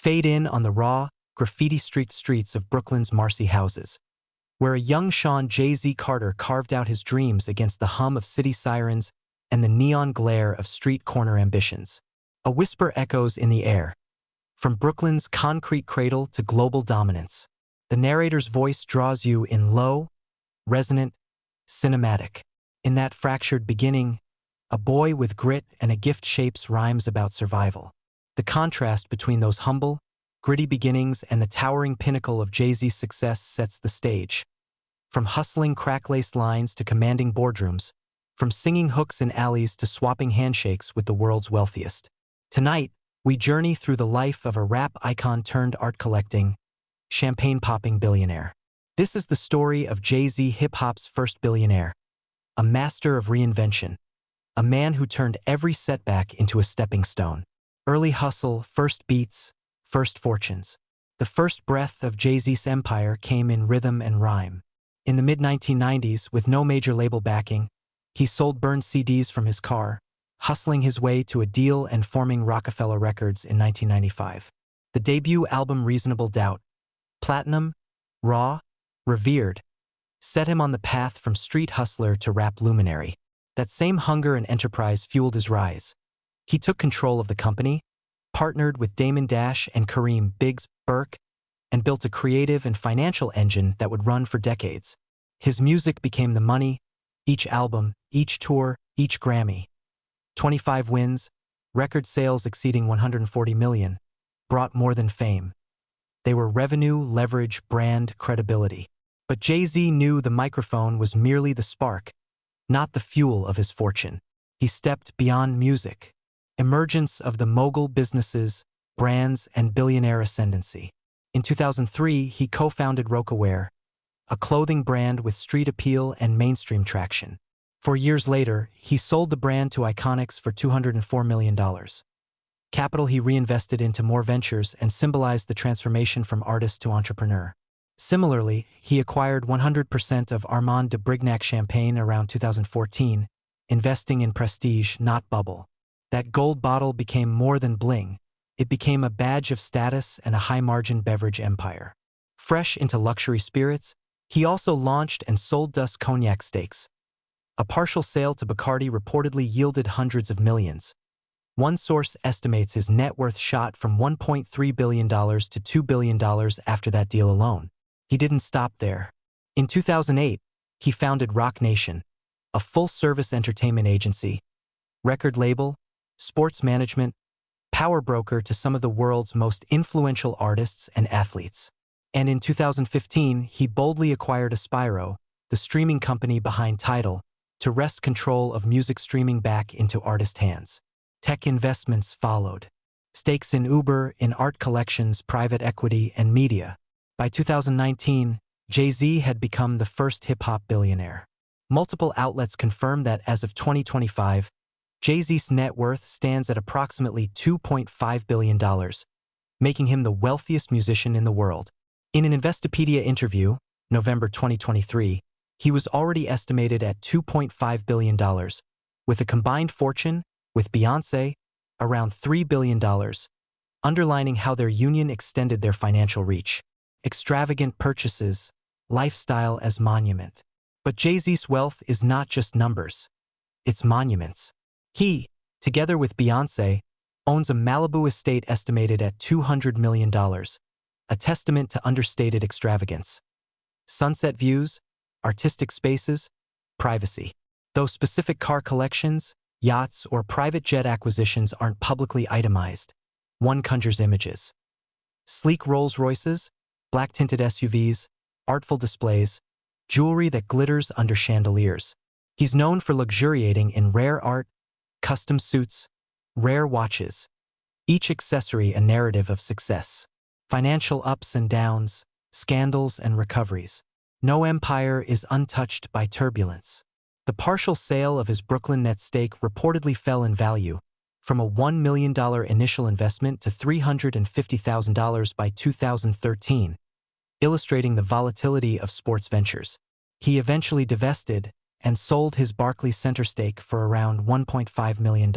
fade in on the raw, graffiti-streaked streets of Brooklyn's Marcy houses, where a young Sean Jay-Z Carter carved out his dreams against the hum of city sirens and the neon glare of street corner ambitions. A whisper echoes in the air, from Brooklyn's concrete cradle to global dominance. The narrator's voice draws you in low, resonant, cinematic. In that fractured beginning, a boy with grit and a gift shapes rhymes about survival. The contrast between those humble, gritty beginnings and the towering pinnacle of Jay-Z's success sets the stage. From hustling crack-laced lines to commanding boardrooms, from singing hooks in alleys to swapping handshakes with the world's wealthiest. Tonight, we journey through the life of a rap icon turned art-collecting, champagne-popping billionaire. This is the story of Jay-Z, hip-hop's first billionaire, a master of reinvention, a man who turned every setback into a stepping stone. Early hustle, first beats, first fortunes. The first breath of Jay-Z's empire came in rhythm and rhyme. In the mid-1990s, with no major label backing, he sold burned CDs from his car, hustling his way to a deal and forming Rockefeller Records in 1995. The debut album Reasonable Doubt, platinum, raw, revered, set him on the path from street hustler to rap luminary. That same hunger and enterprise fueled his rise. He took control of the company, partnered with Damon Dash and Kareem Biggs Burke, and built a creative and financial engine that would run for decades. His music became the money, each album, each tour, each Grammy. 25 wins, record sales exceeding 140 million, brought more than fame. They were revenue, leverage, brand, credibility. But Jay-Z knew the microphone was merely the spark, not the fuel of his fortune. He stepped beyond music. Emergence of the mogul businesses, brands, and billionaire ascendancy. In 2003, he co-founded Rocawear, a clothing brand with street appeal and mainstream traction. 4 years later, he sold the brand to Iconics for $204 million. Capital he reinvested into more ventures and symbolized the transformation from artist to entrepreneur. Similarly, he acquired 100% of Armand de Brignac Champagne around 2014, investing in prestige, not bubble. That gold bottle became more than bling. It became a badge of status and a high-margin beverage empire. Fresh into luxury spirits, he also launched and sold Dus Cognac stakes. A partial sale to Bacardi reportedly yielded hundreds of millions. One source estimates his net worth shot from $1.3 billion to $2 billion after that deal alone. He didn't stop there. In 2008, he founded Roc Nation, a full-service entertainment agency, record label, sports management, power broker to some of the world's most influential artists and athletes. And in 2015, he boldly acquired Aspiro, the streaming company behind Tidal, to wrest control of music streaming back into artist hands. Tech investments followed. Stakes in Uber, in art collections, private equity, and media. By 2019, Jay-Z had become the first hip-hop billionaire. Multiple outlets confirm that as of 2025, Jay-Z's net worth stands at approximately $2.5 billion, making him the wealthiest musician in the world. In an Investopedia interview, November 2023, he was already estimated at $2.5 billion, with a combined fortune, with Beyoncé, around $3 billion, underlining how their union extended their financial reach. Extravagant purchases, lifestyle as monument. But Jay-Z's wealth is not just numbers. It's monuments. He, together with Beyoncé, owns a Malibu estate estimated at $200 million, a testament to understated extravagance. Sunset views, artistic spaces, privacy. Though specific car collections, yachts, or private jet acquisitions aren't publicly itemized, one conjures images. Sleek Rolls-Royces, black-tinted SUVs, artful displays, jewelry that glitters under chandeliers. He's known for luxuriating in rare art, custom suits, rare watches, each accessory a narrative of success. Financial ups and downs, scandals and recoveries. No empire is untouched by turbulence. The partial sale of his Brooklyn net stake reportedly fell in value, from a $1 million initial investment to $350,000 by 2013, illustrating the volatility of sports ventures. He eventually divested and sold his Barclays Center stake for around $1.5 million.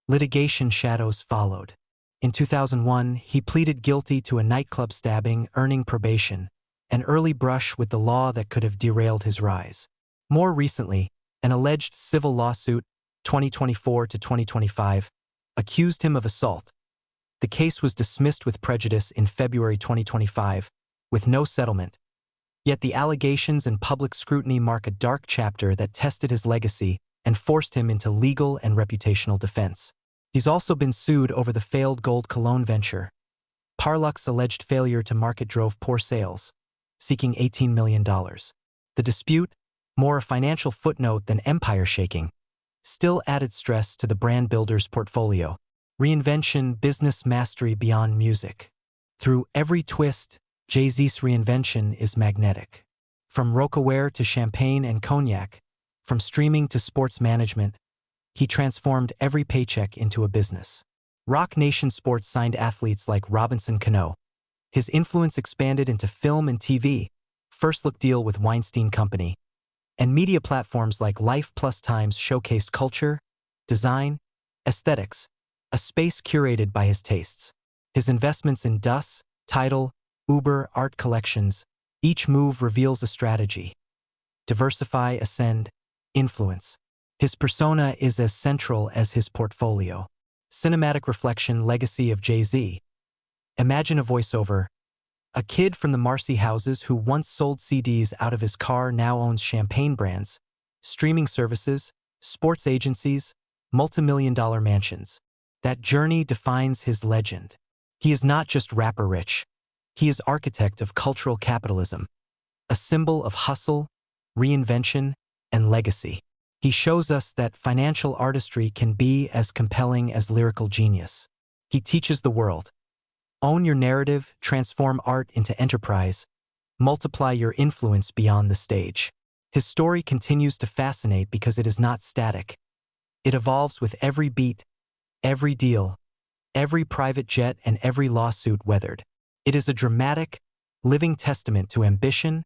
Litigation shadows followed. In 2001, he pleaded guilty to a nightclub stabbing, earning probation, an early brush with the law that could have derailed his rise. More recently, an alleged civil lawsuit, 2024 to 2025, accused him of assault. The case was dismissed with prejudice in February 2025, with no settlement. Yet the allegations and public scrutiny mark a dark chapter that tested his legacy and forced him into legal and reputational defense. He's also been sued over the failed gold cologne venture. Parluck's alleged failure to market drove poor sales, seeking $18 million. The dispute, more a financial footnote than empire-shaking, still added stress to the brand builder's portfolio. Reinvention, business mastery beyond music. Through every twist, Jay-Z's reinvention is magnetic. From roqueware to champagne and cognac, from streaming to sports management, he transformed every paycheck into a business. Roc Nation Sports signed athletes like Robinson Cano. His influence expanded into film and TV, first-look deal with Weinstein Company, and media platforms like Life Plus Times showcased culture, design, aesthetics, a space curated by his tastes. His investments in Dus, Tidal, Uber, art collections, each move reveals a strategy. Diversify, ascend, influence. His persona is as central as his portfolio. Cinematic reflection, legacy of Jay-Z. Imagine a voiceover. A kid from the Marcy houses who once sold CDs out of his car now owns champagne brands, streaming services, sports agencies, multi-million-dollar mansions. That journey defines his legend. He is not just rapper rich. He is architect of cultural capitalism, a symbol of hustle, reinvention, and legacy. He shows us that financial artistry can be as compelling as lyrical genius. He teaches the world. Own your narrative, transform art into enterprise, multiply your influence beyond the stage. His story continues to fascinate because it is not static. It evolves with every beat, every deal, every private jet, and every lawsuit weathered. It is a dramatic, living testament to ambition,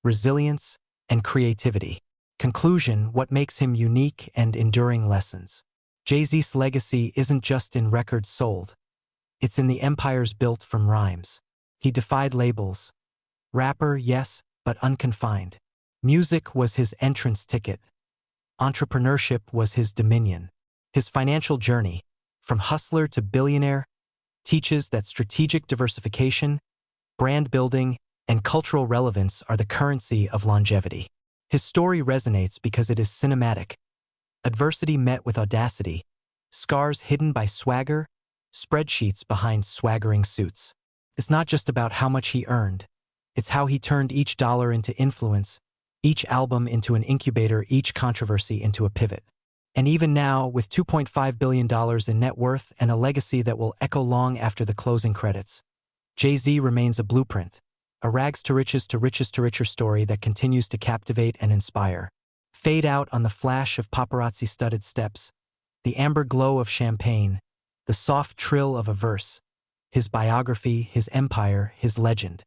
resilience, and creativity. Conclusion: what makes him unique and enduring lessons. Jay-Z's legacy isn't just in records sold. It's in the empires built from rhymes. He defied labels. Rapper, yes, but unconfined. Music was his entrance ticket. Entrepreneurship was his dominion. His financial journey, from hustler to billionaire, teaches that strategic diversification, brand building, and cultural relevance are the currency of longevity. His story resonates because it is cinematic. Adversity met with audacity, scars hidden by swagger, spreadsheets behind swaggering suits. It's not just about how much he earned. It's how he turned each dollar into influence, each album into an incubator, each controversy into a pivot. And even now, with $2.5 billion in net worth and a legacy that will echo long after the closing credits, Jay-Z remains a blueprint, a rags to riches to richer story that continues to captivate and inspire. Fade out on the flash of paparazzi-studded steps, the amber glow of champagne, the soft trill of a verse. His biography, his empire, his legend.